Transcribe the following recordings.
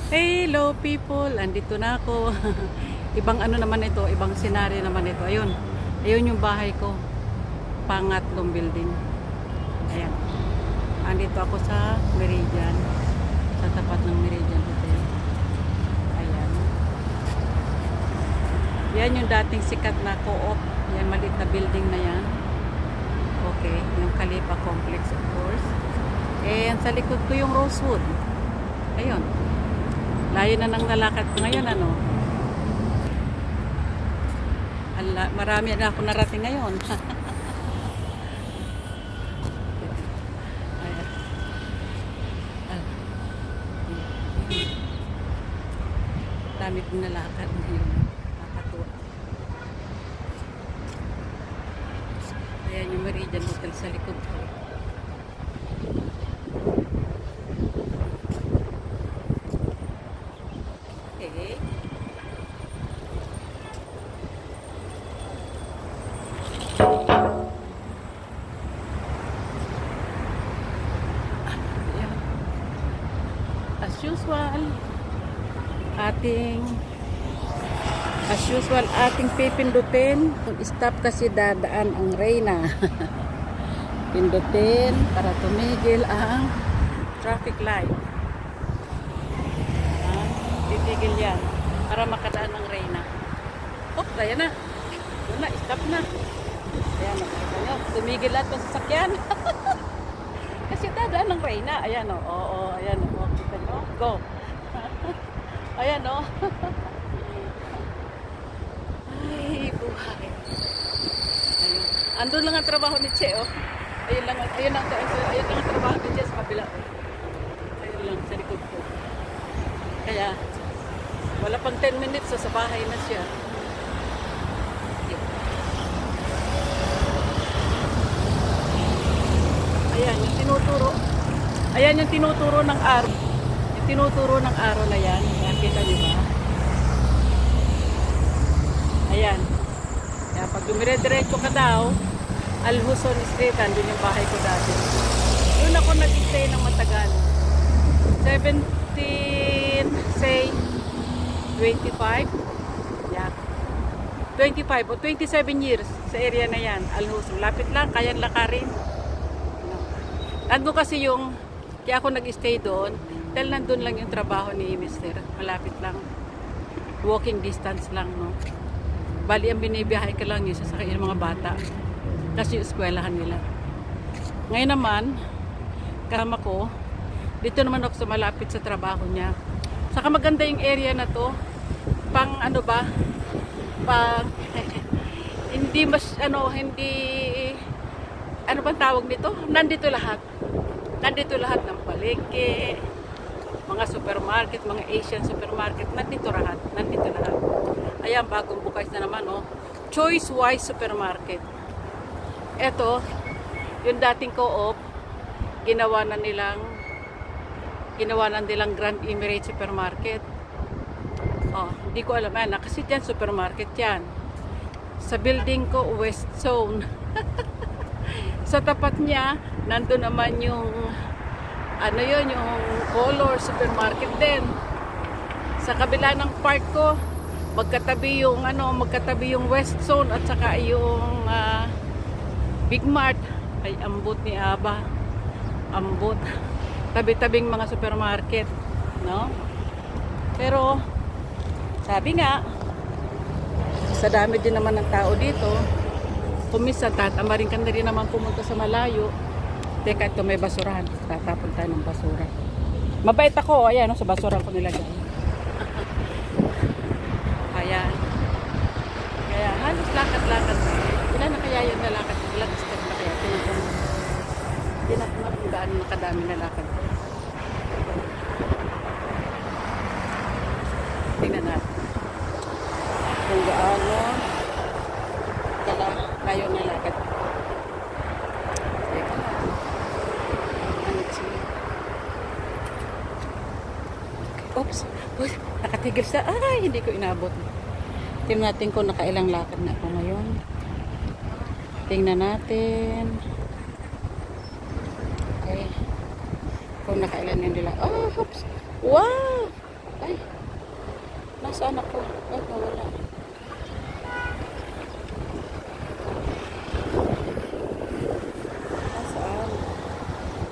Hello people, andito na ako. Ibang ano naman ito, ibang senaryo naman ito. Ayun, ayun yung bahay ko. Pangatlong building. Ayan. Andito ako sa Meridian. Sa tapat ng Meridian Hotel. Ayan. Yan yung dating sikat na co-op. Yan, maliit na building na yan. Okay, yung Khalifa Complex of course. And sa likod ko yung Rosewood. Ayun. Layo na nang nalakad ko ngayon, ano? Marami na ako narating ngayon. Dami kong nalakad ngayon. Nakakatuwa. Ayan yung Meridian Hotel sa likod ko. Okay. As usual ating pipindutin kung stop kasi dadaan ang Reyna. Pindutin para tumigil ang traffic light. Titigil yan para makadaan ang Reyna. Oh, ayan na. Yun na, stop na. Ayan, nakikita nyo. Tumigil lahat ng sasakyan. Kasi dadaan ang Reyna. Ayan o. Oo, ayan o. Kita nyo. Go. Ayan o. Ay, buhay. Ayun. Andun lang ang trabaho ni Che, oh. Ayun lang ang trabaho ni Che sa kabila, oh. Ayun lang, sa likod ko. Kaya, wala pang 10 minutes, so sa bahay na siya. Ayan, yung tinuturo. Ayan yung tinuturo ng araw. Yung tinuturo ng araw na yan. Nakita niyo ba? Ayan. Kaya pag dumire-diretso ka daw, Alhuson Street, andun yung bahay ko dati. Doon ako nag-stay ng matagal. 17, say, 25. Yeah. 25 o 27 years sa area na yan, Alhuson. Lapit lang, kayang lakarin. Andun kasi yung, kaya ako nag-stay doon, dahil nandun lang yung trabaho ni Mr. Malapit lang. Walking distance lang, no? Bali, ang binibiyahe ka lang yung sasakay ng mga bata. Kasi yung eskwelahan nila. Ngayon naman, kasama ko, dito naman ako sa malapit sa trabaho niya. Saka maganda yung area na to. Pang ano ba? Pang, hindi mas, ano bang tawag nito? Nandito lahat. Nandito lahat ng palengke, mga supermarket, mga Asian supermarket. Nandito lahat. Nandito lahat. Ayan, bagong bukas na naman, oh. Choice Wise Supermarket. Ito, yung dating co-op, ginawa na nilang Grand Emirates Supermarket. Oh, hindi ko alam yan. Kasi dyan, supermarket yan. Sa building ko, West Zone. Sa tapat niya, nandun naman yung, ano yun, yung Color Supermarket din. Sa kabila ng park ko, magkatabi yung West Zone at saka yung Big Mart. Ay, ambot ni Aba. Ambot. Tabi-tabing mga supermarket, no? Pero sabi nga, sa dami din naman ng tao dito, kumisa tatamarin ka na rin naman pumunta sa malayo. Teka, ito may basurahan. Tatapon tayo ng basura. Mabait ako, ayan, no, sa basurahan ko nilagay. Kaya halos lakad-lakad. Ilan na kaya yun na lakad? Ilan step na kaya? Tinan ko kung gaano nakadami na lakad ko. Tingnan natin. Kung gaano tayo na lakad. Teka lang. Oops. Uy, nakatigil sa... Ay, hindi ko inabot. Tingnan natin kung nakailang lakad na ako ngayon. Tingnan natin. Okay. Kung nakailan yan nila. Oh, oops. Wow! Ay, nasaan ako? Ay, nawala. Nasaan?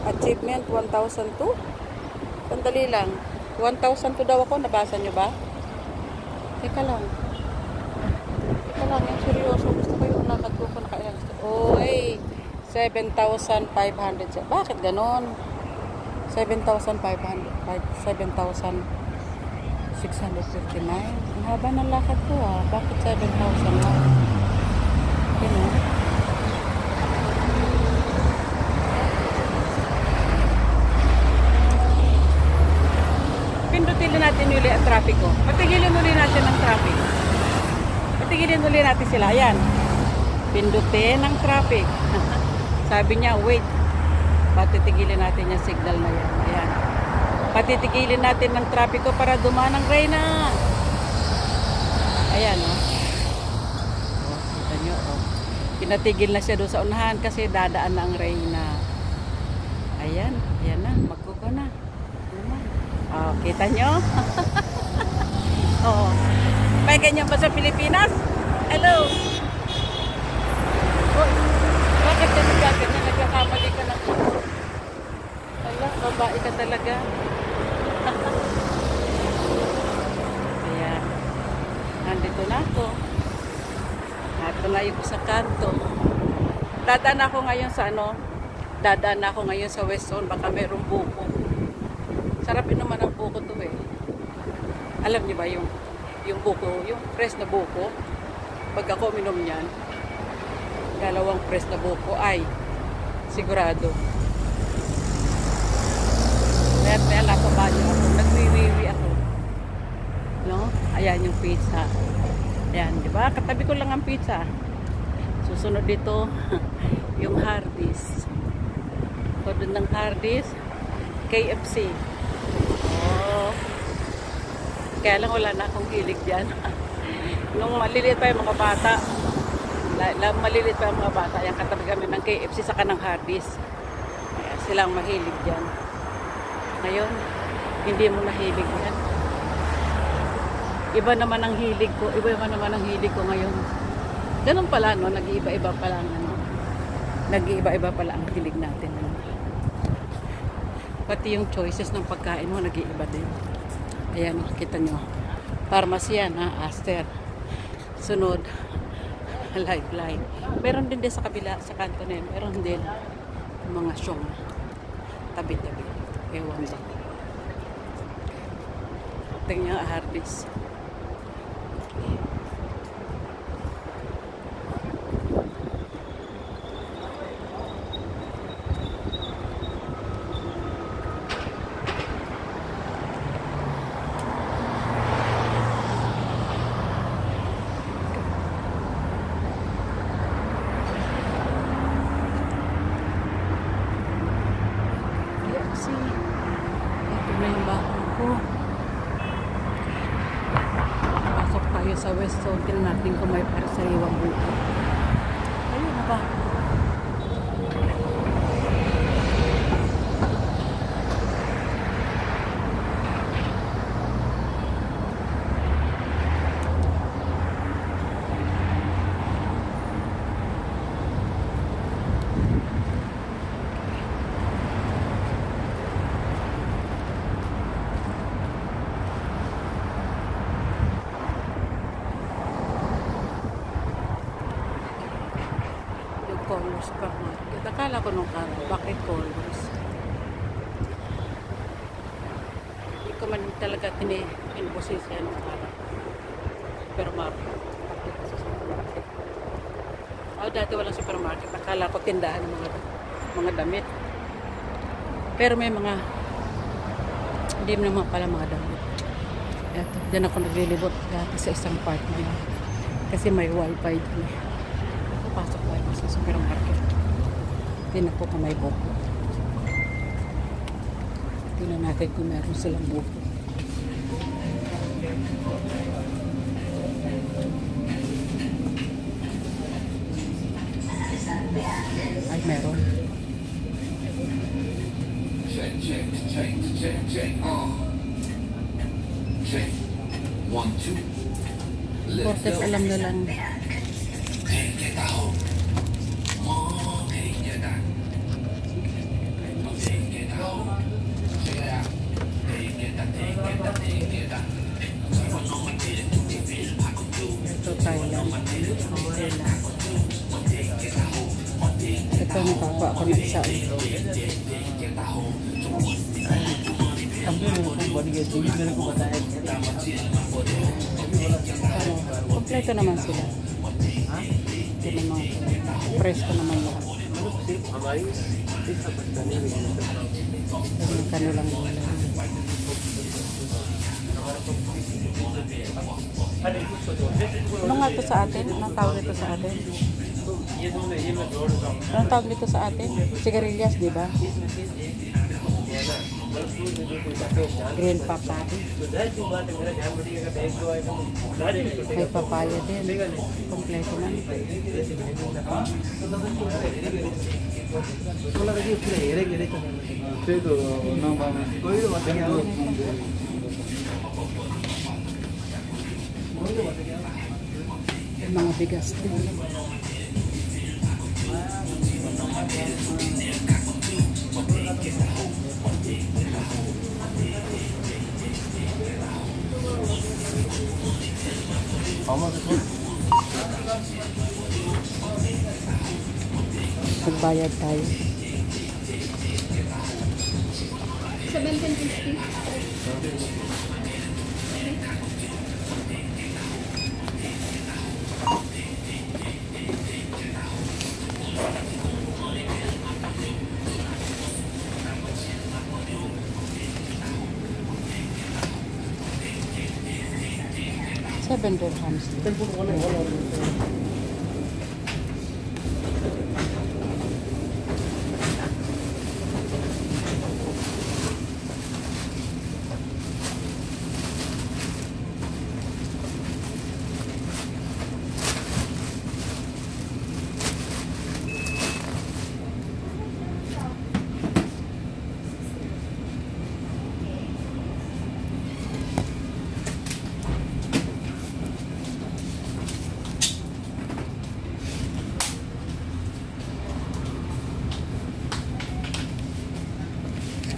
Achievement 1,002? Sandali lang. 1,002 daw ako. Nabasa nyo ba? Teka lang. Teka lang. Yung seryoso. Gusto ko yung lakad ko kung nakailan. Oy! 7,500. Bakit ganon? 7,500. 7,659. Ang haba ng lakad ko ah. Bakit 7,000 lang? Ganon. Pindutin natin uli ang traffic ko. Patigilin uli natin ang traffic. Patigilin uli natin sila. Ayan. Pindutin ang traffic. Sabi niya, wait. Patitigilin natin yung signal na yan. Ayan. Patitigilin natin ang traffic ko para dumaan ang Reyna. Ayan, oh. Oh, kita nyo, oh. Pinatigil na siya doon sa unahan kasi dadaan na ang Reyna. Ayan. Ayan na. Magkuko na. Oh, kita nyo? Oo. May ganyan ba sa Pilipinas? Hello? Oh, bakit ka nagkaganyan? Nagkakamali ka na. Hala, babae ka talaga. Ayan. Nandito na ako. Nato na yung sa kanto. Dadaan ako ngayon sa ano? Dadaan ako ngayon sa West Zone. Baka mayroong buko. Sarap naman ang buko to eh. Alam niyo ba yung buko, yung fresh na buko? Pag ako minom niyan, 2 fresh na buko ay sigurado. Kaya napabanyo ako, nagwiwiwi ako. No? Ayan yung pizza. Ayan, di ba? Katabi ko lang ang pizza. Susunod dito, yung Hardee's. Kod ng Hardee's, KFC. Oh. Kaya lang wala na akong hilig dyan. Nung maliliit pa yung mga bata, maliliit pa yung mga bata, yung katabi kami ng KFC sa kanang Hardee's. Kaya silang mahilig dyan. Ngayon, hindi mo nahilig yan. Iba naman ang hilig ko. Iba naman ang hilig ko ngayon. Ganun pala, no? Nag-iiba-iba pala ang ano. Nag-iiba-iba pala ang hilig natin. No? Pati yung choices ng pagkain mo, nag-iiba din. Ayan, nakita nyo. Pharmacy yan, ha? Aster. Sunod, Lifeline. Meron din sa kabila, sa kanto na yun. Meron din mga syong. Tabi-tabi. Ewan ba. Tingnan ang Hardee's. Ito na yung bahay ko. Pasok tayo sa West Zone. Tingnan natin kung may parisariwang buko. Ayun na ba? Colors Supermarket. Akala ko nung araw, bakit Colors? Hindi ko man talaga tinibosisya nung araw. Supermarket. Dati walang supermarket. Akala ko tindahan ng mga damit. Pero may mga hindi naman pala mga damit. Eto, dyan ako naglilibot dati sa isang park na yun. Kasi may wifi dun. Pasok tayo sa supermarket. Tingnan po kung may buko. Tingnan natin kung meron silang buko. Ay, meron. Check. Porket alam nyo lang. Ito Thailand. Umbrella. Ito nakakuha ako ng isa. Kompleto naman sila. Ito naman. Presko naman lahat. Ito yung kanilang ulam. Ano nga ito sa atin? Anong tawag ito sa atin? Anong tawag dito sa atin? Sigarilyas, di ba? Green papaya. May papaya din. Kompleto na. Mga bigas din. Magbayad tayo. 17.50. $7.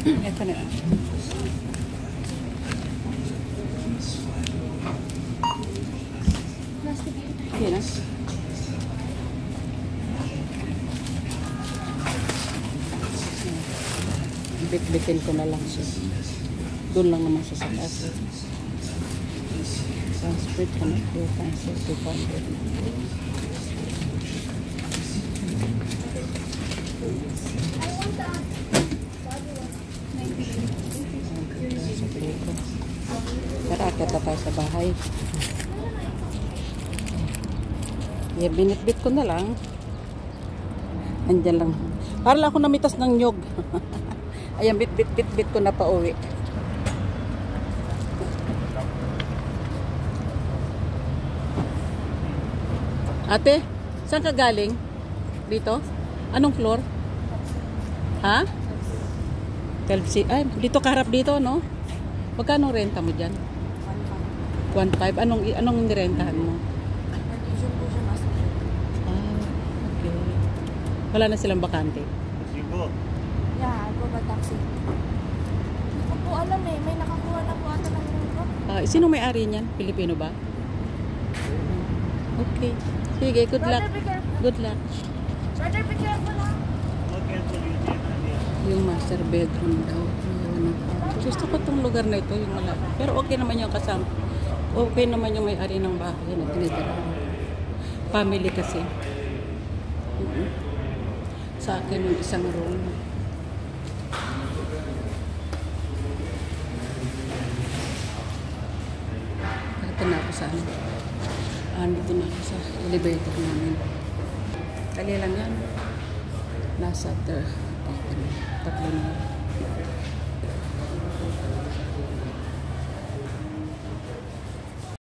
Ito na. Hindi na. Bit-bitin ko na lang siya. Doon lang naman siya sa taas. Transfer ko na ito. Transfer 200. Tara, akit na tayo sa bahay. Yeah, binit-bit ko na lang. Andyan lang. Para lang ako namitas ng nyog. Ayan, bit ko na pa uwi. Ate, saan ka galing? Dito? Anong floor? Ha? 12C. Ay, dito kaharap dito, no? Magkano renta mo dyan? 1.5. Anong nirentahan mo? Ah, okay. Wala na silang bakante. Yeah, go ba taxi? Hindi ko po alam eh. May nakakuha na po ata ng grupo. Sino may-ari niyan? Pilipino ba? Okay. Sige, good luck. Brother, be careful. Good luck. Brother, be careful ha. Yung master bedroom daw. Gusto ko tong lugar na ito, yung malaki. Pero okay naman yung kasama. Okay naman yung may-ari ng bahay na tinitira. Family kasi. Sa akin yung isang room. Dito na ako sa dito na ako sa elevator namin. Dali lang yan. Nasa tatlo na.